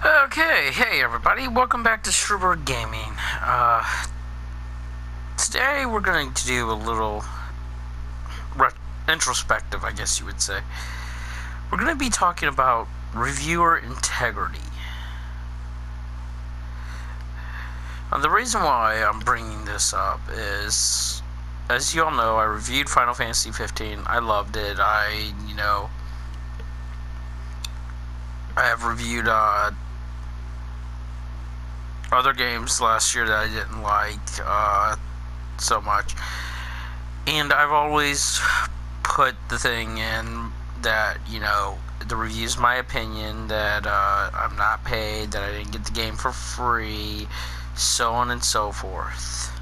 Okay, hey everybody, welcome back to Shrewberg Gaming. Today we're going to do a little introspective, I guess you would say. We're going to be talking about reviewer integrity. The reason why I'm bringing this up is, as you all know, I reviewed Final Fantasy 15. I loved it. I have reviewed other games last year that I didn't like so much, and I've always put the thing in that the review's my opinion, that I'm not paid, that I didn't get the game for free, so on and so forth.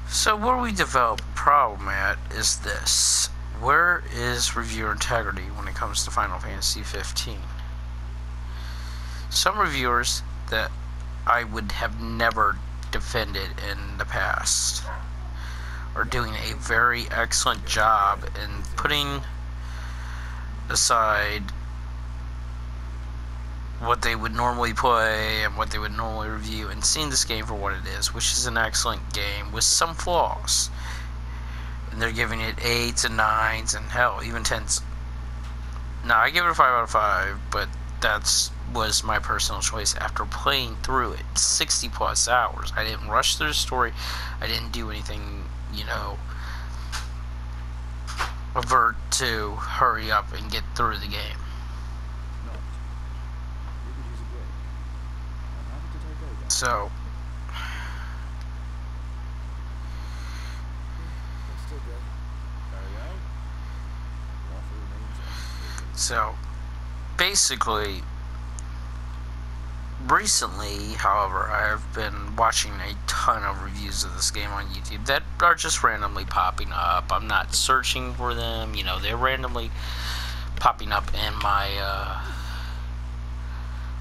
So where we develop a problem at is this: where is reviewer integrity when it comes to Final Fantasy 15? Some reviewers that I would have never defended in the past are doing a very excellent job in putting aside what they would normally play and what they would normally review and seeing this game for what it is, which is an excellent game with some flaws. And they're giving it 8s and 9s and hell, even 10s. Now, I give it a 5 out of 5, but was my personal choice after playing through it 60 plus hours. I didn't rush through the story. I didn't do anything, avert to hurry up and get through the game. So, basically, recently, however, I have been watching a ton of reviews of this game on YouTube that are just randomly popping up. I'm not searching for them, they're randomly popping up in my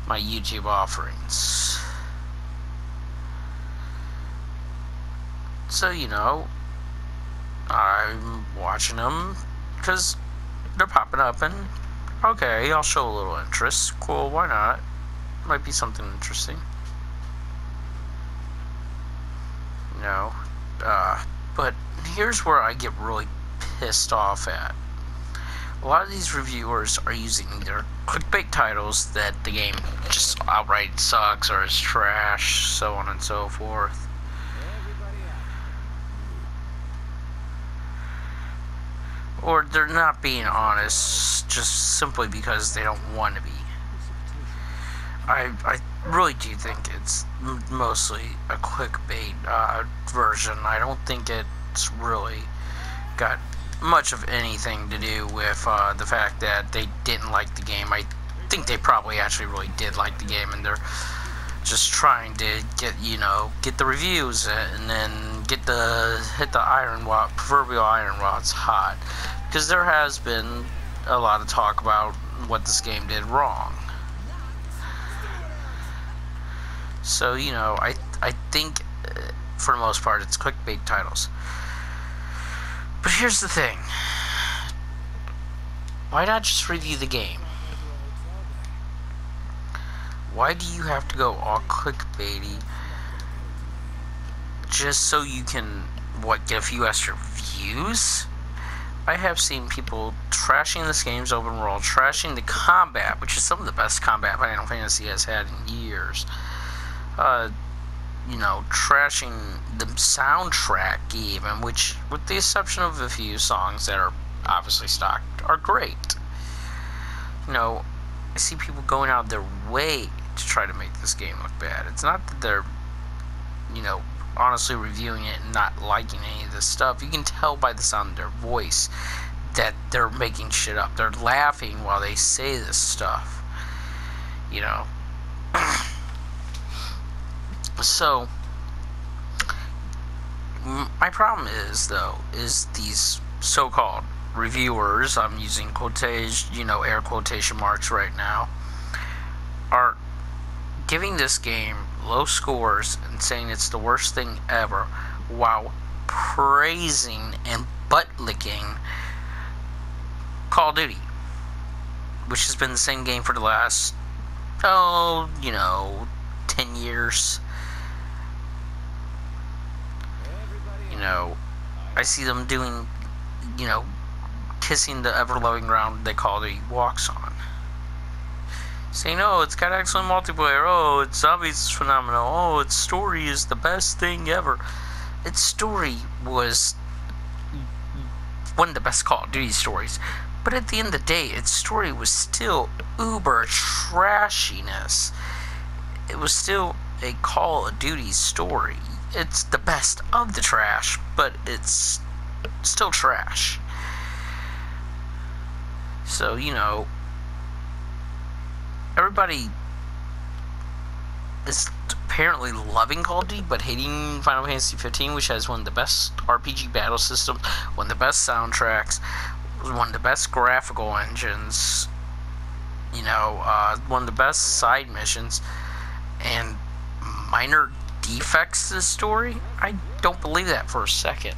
my YouTube offerings. So, I'm watching them because they're popping up, and okay, I'll show a little interest. Cool, why not? Might be something interesting. But here's where I get really pissed off at. A lot of these reviewers are using their clickbait titles that the game just outright sucks or is trash, so on and so forth. Or they're not being honest just simply because they don't want to be. I really do think it's mostly a clickbait version. I don't think it's really got much of anything to do with the fact that they didn't like the game. I think they probably actually really did like the game, and they're just trying to get the reviews and then hit the proverbial iron rods hot, because there has been a lot of talk about what this game did wrong. So, I think for the most part it's clickbait titles. But here's the thing. Why not just review the game? Why do you have to go all clickbaity just so you can, get a few extra views? I have seen people trashing this game's open world, trashing the combat, which is some of the best combat Final Fantasy has had in years. Trashing the soundtrack even, which, with the exception of a few songs that are obviously stock, are great. I see people going out of their way to try to make this game look bad. It's not that they're, honestly reviewing it and not liking any of this stuff. You can tell by the sound of their voice that they're making shit up. They're laughing while they say this stuff. So, my problem is these so-called reviewers, I'm using air quotation marks right now, are giving this game low scores and saying it's the worst thing ever, while praising and butt-licking Call of Duty. which has been the same game for the last, 10 years. I see them doing, kissing the ever-loving ground they call the walks on. Saying, oh, it's got excellent multiplayer, oh, its zombies is phenomenal, oh, its story is the best thing ever. Its story was one of the best Call of Duty stories. But at the end of the day, its story was still uber trashiness. It was still a Call of Duty story. It's the best of the trash, but it's still trash. So, everybody is apparently loving Call of Duty, but hating Final Fantasy 15, which has one of the best RPG battle systems, one of the best soundtracks, one of the best graphical engines, one of the best side missions, and minor defects to the story. I don't believe that for a second.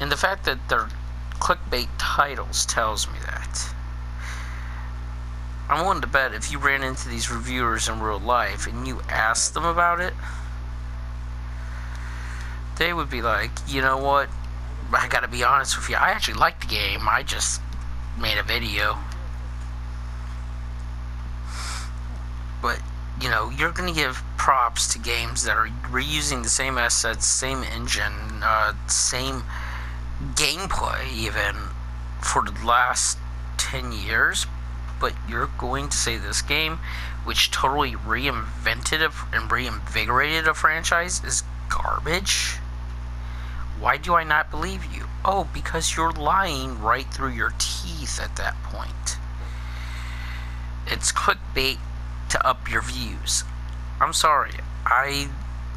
And the fact that they're clickbait titles tells me that. I'm willing to bet if you ran into these reviewers in real life and you asked them about it, they would be like, you know what, I gotta be honest with you, I actually like the game, I just made a video. But, you're gonna give props to games that are reusing the same assets, same engine, same gameplay even, for the last 10 years, but you're going to say this game, which totally reinvented and reinvigorated a franchise, is garbage? Why do I not believe you? Oh, because you're lying right through your teeth at that point. It's clickbait to up your views. I'm sorry. I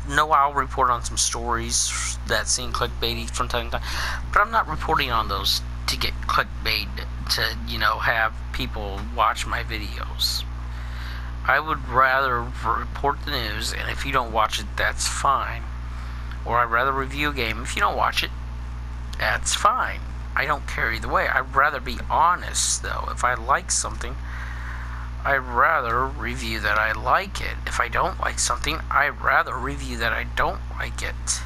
know I'll report on some stories that seem clickbaity from time to time, but I'm not reporting on those to get clickbait to, have people watch my videos. I would rather report the news, and if you don't watch it, that's fine. Or I'd rather review a game. If you don't watch it, that's fine. I don't care either way. I'd rather be honest, though. If I like something, I'd rather review that I like it. If I don't like something, I'd rather review that I don't like it.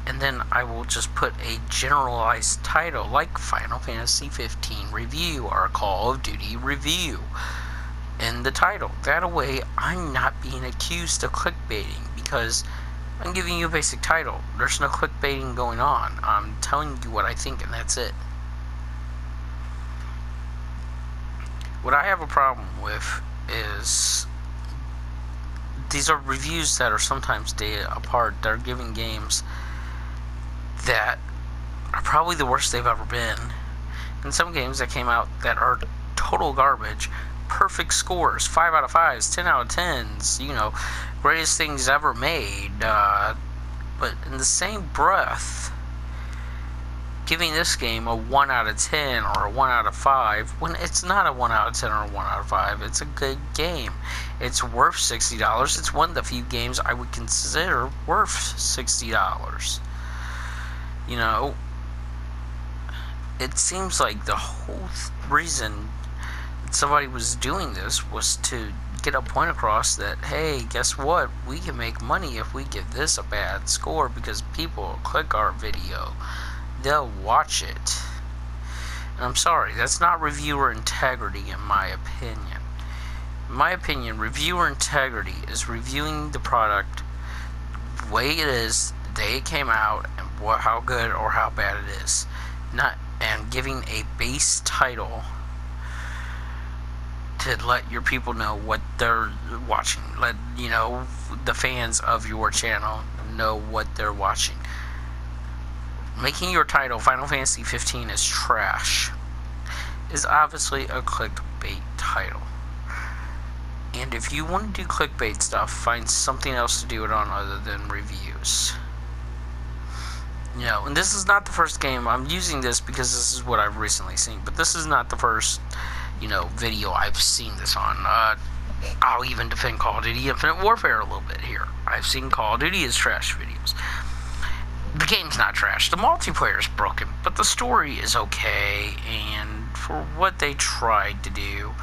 And then I will just put a generalized title like Final Fantasy 15 review or Call of Duty review in the title. That way, I'm not being accused of clickbaiting because I'm giving you a basic title. There's no clickbaiting going on. I'm telling you what I think, and that's it. What I have a problem with is these are reviews that are sometimes day apart. They're giving games that are probably the worst they've ever been. And some games that came out that are total garbage. Perfect scores, 5 out of 5s, 10 out of 10s, greatest things ever made. But in the same breath, giving this game a 1 out of 10 or a 1 out of 5, when it's not a 1 out of 10 or a 1 out of 5, it's a good game. It's worth $60. It's one of the few games I would consider worth $60. It seems like the whole reason somebody was doing this was to get a point across that, hey, guess what? We can make money if we give this a bad score because people will click our video. They'll watch it. And I'm sorry, that's not reviewer integrity in my opinion. In my opinion, reviewer integrity is reviewing the product the way it is, the day it came out, and how good or how bad it is. And giving a base title to let your people know what they're watching. Let, the fans of your channel know what they're watching. Making your title Final Fantasy 15 is trash is obviously a clickbait title. And if you want to do clickbait stuff, find something else to do it on other than reviews. And this is not the first game. I'm using this because this is what I've recently seen. But this is not the first, video I've seen this on. I'll even defend Call of Duty Infinite Warfare a little bit here. I've seen Call of Duty as trash videos. The game's not trash. The multiplayer is broken, but the story is okay, and for what they tried to do,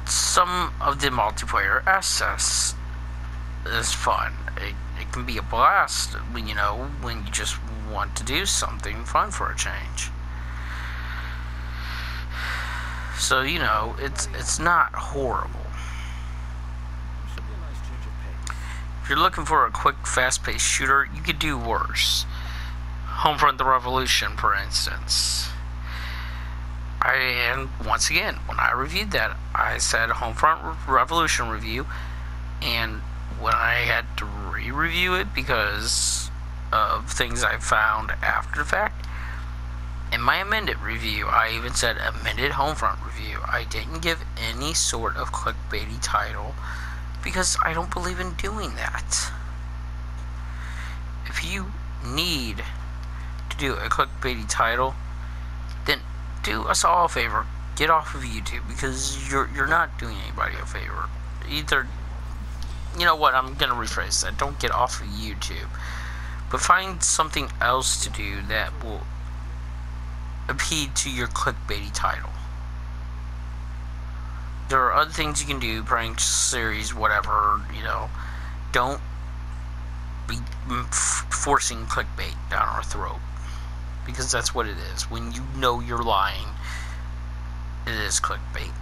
some of the multiplayer SS is fun. It can be a blast, when you just want to do something fun for a change. So, it's not horrible. If you're looking for a quick, fast-paced shooter, you could do worse. Homefront: The Revolution, for instance. And once again, when I reviewed that, I said Homefront Revolution review, and when I had to re-review it because of things I found after the fact, in my amended review, I even said amended Homefront review. I didn't give any sort of clickbaity title because I don't believe in doing that. If you need to do a clickbaity title, then do us all a favor. Get off of YouTube, because you're not doing anybody a favor. Either, you know what, I'm going to rephrase that. Don't get off of YouTube. But find something else to do that will appeal to your clickbaity title. There are other things you can do, prank series, whatever, Don't be forcing clickbait down our throat, because that's what it is. When you know you're lying, it is clickbait.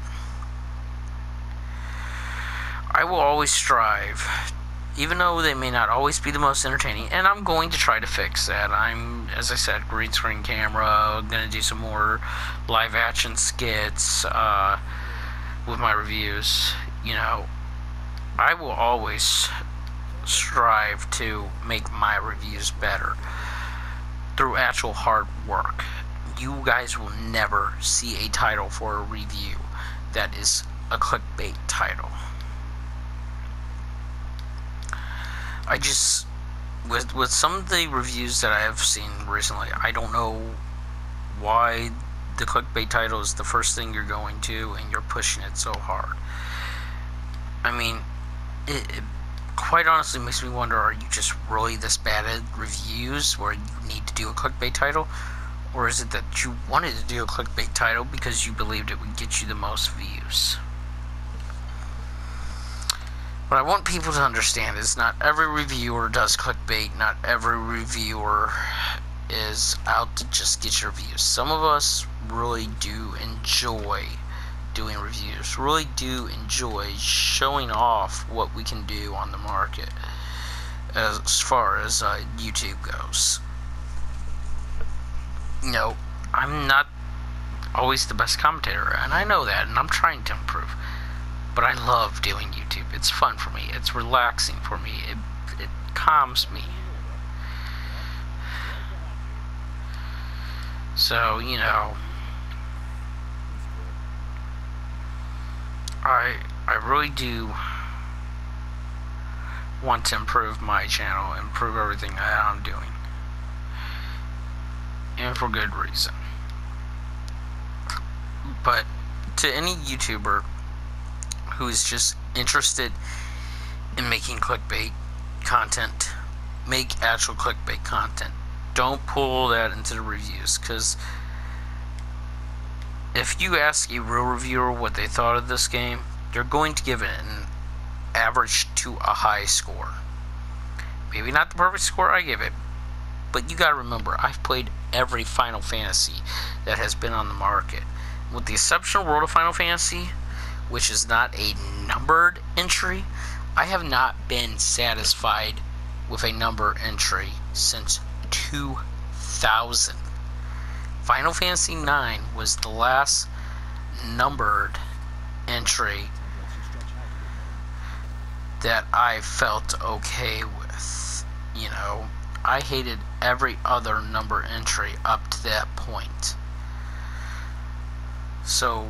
I will always strive, even though they may not always be the most entertaining, and I'm going to try to fix that. As I said, green screen camera, going to do some more live action skits with my reviews. I will always strive to make my reviews better through actual hard work. You guys will never see a title for a review that is a clickbait title. I just, with some of the reviews that I have seen recently, I don't know why the clickbait title is the first thing you're going to, and you're pushing it so hard. I mean, it quite honestly makes me wonder, are you just really this bad at reviews where you need to do a clickbait title? Or is it that you wanted to do a clickbait title because you believed it would get you the most views? What I want people to understand is not every reviewer does clickbait. Not every reviewer is out to just get your views. Some of us really do enjoy doing reviews, really do enjoy showing off what we can do on the market as far as YouTube goes. I'm not always the best commentator, and I know that, and I'm trying to improve. But I love doing YouTube. It's fun for me. It's relaxing for me. It calms me. So, I really do want to improve my channel, improve everything that I'm doing. And for good reason. But to any YouTuber who is just interested in making clickbait content, make actual clickbait content. Don't pull that into the reviews, because if you ask a real reviewer what they thought of this game, they're going to give it an average to a high score. Maybe not the perfect score I give it, but you gotta remember, I've played every Final Fantasy that has been on the market. With the exception of World of Final Fantasy, which is not a numbered entry, I have not been satisfied with a number entry since 2000. Final Fantasy IX was the last numbered entry that I felt okay with. I hated every other number entry up to that point. So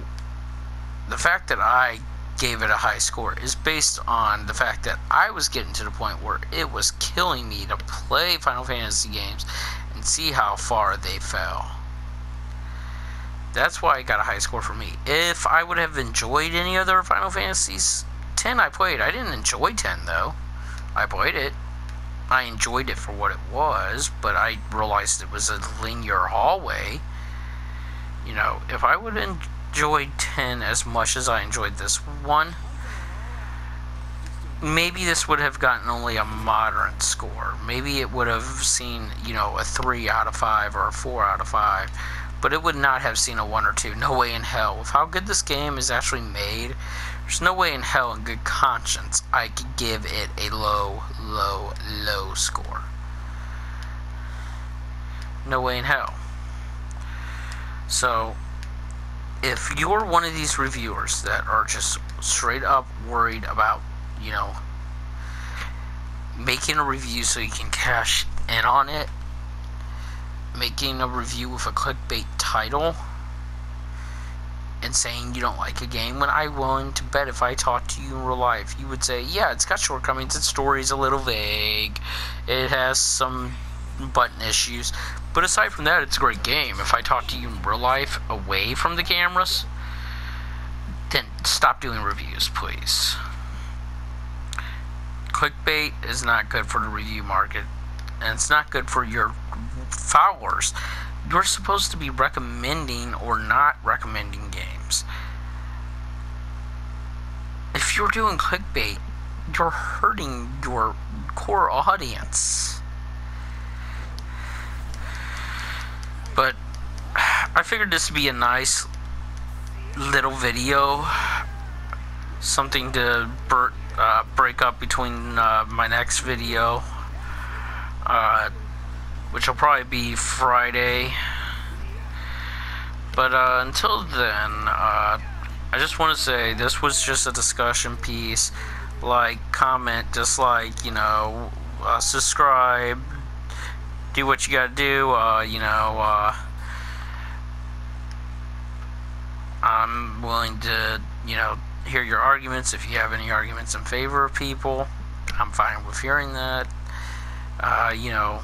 the fact that I gave it a high score is based on the fact that I was getting to the point where it was killing me to play Final Fantasy games and see how far they fell. That's why I got a high score for me. If I would have enjoyed any other Final Fantasies, 10 I played. I didn't enjoy 10 though. I played it. I enjoyed it for what it was, but I realized it was a linear hallway. You know, if I would have enjoyed 10 as much as I enjoyed this one, maybe this would have gotten only a moderate score. Maybe it would have seen, you know, a 3 out of 5 or a 4 out of 5. But it would not have seen a 1 or 2. No way in hell. With how good this game is actually made, there's no way in hell in good conscience I could give it a low score. No way in hell. So, if you're one of these reviewers that are just straight up worried about, you know, making a review so you can cash in on it, making a review with a clickbait title, and saying you don't like a game, when I'm willing to bet if I talked to you in real life, you would say, yeah, it's got shortcomings, its story's a little vague, it has some button issues, but aside from that, it's a great game. If I talk to you in real life, away from the cameras, then stop doing reviews, please. Clickbait is not good for the review market, and it's not good for your followers. You're supposed to be recommending or not recommending games. If you're doing clickbait, you're hurting your core audience. But I figured this would be a nice little video, something to break up between my next video, which will probably be Friday. But until then, I just want to say this was just a discussion piece. Like, comment, dislike, you know, subscribe, do what you gotta do, you know, I'm willing to, you know, hear your arguments. If you have any arguments in favor of people, I'm fine with hearing that, you know,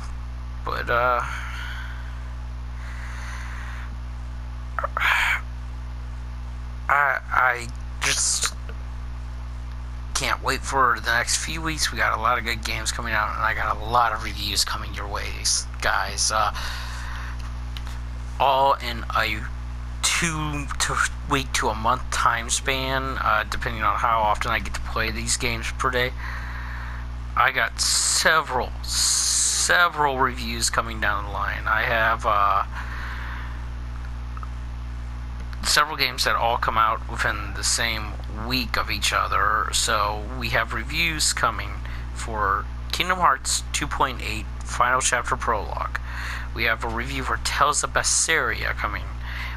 but, I just can't wait for the next few weeks. We got a lot of good games coming out, and I got a lot of reviews coming your ways, guys. All in a 2 week to a month time span, depending on how often I get to play these games per day. I got several reviews coming down the line. I have several games that all come out within the same week of each other, so we have reviews coming for Kingdom Hearts 2.8 Final Chapter Prologue. We have a review for Tales of Berseria coming.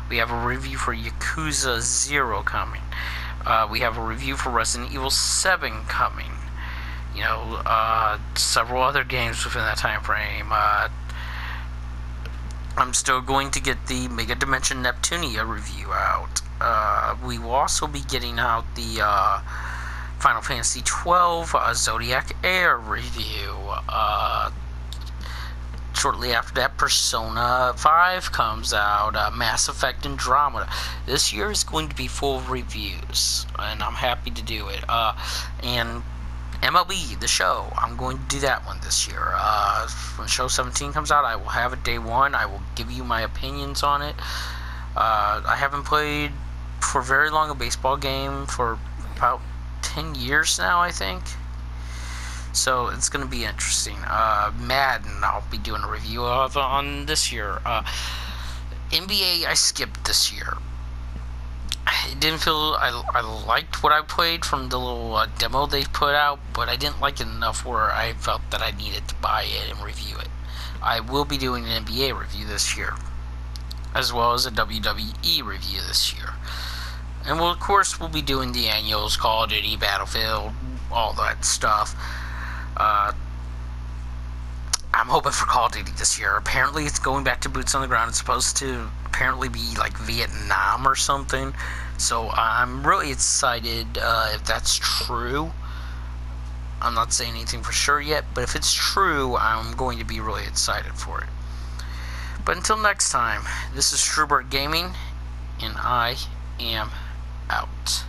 We have a review for Yakuza 0 coming. We have a review for Resident Evil 7 coming. You know, several other games within that time frame. I'm still going to get the Mega Dimension Neptunia review out. We will also be getting out the Final Fantasy XII Zodiac Air review. Shortly after that, Persona 5 comes out, Mass Effect Andromeda. This year is going to be full of reviews, and I'm happy to do it. And MLB, the show, I'm going to do that one this year. When Show 17 comes out, I will have it day one. I will give you my opinions on it. I haven't played for very long a baseball game for about 10 years now, I think. So it's going to be interesting. Madden, I'll be doing a review of on this year. NBA, I skipped this year. It didn't feel, I liked what I played from the little demo they put out, but I didn't like it enough where I felt that I needed to buy it and review it. I will be doing an NBA review this year, as well as a WWE review this year. And of course, we'll be doing the annuals, Call of Duty, Battlefield, all that stuff. I'm hoping for Call of Duty this year. Apparently, it's going back to boots on the ground. It's supposed to apparently be like Vietnam or something. So I'm really excited if that's true. I'm not saying anything for sure yet, but if it's true, I'm going to be really excited for it. But until next time, this is Schubert Gaming, and I am out.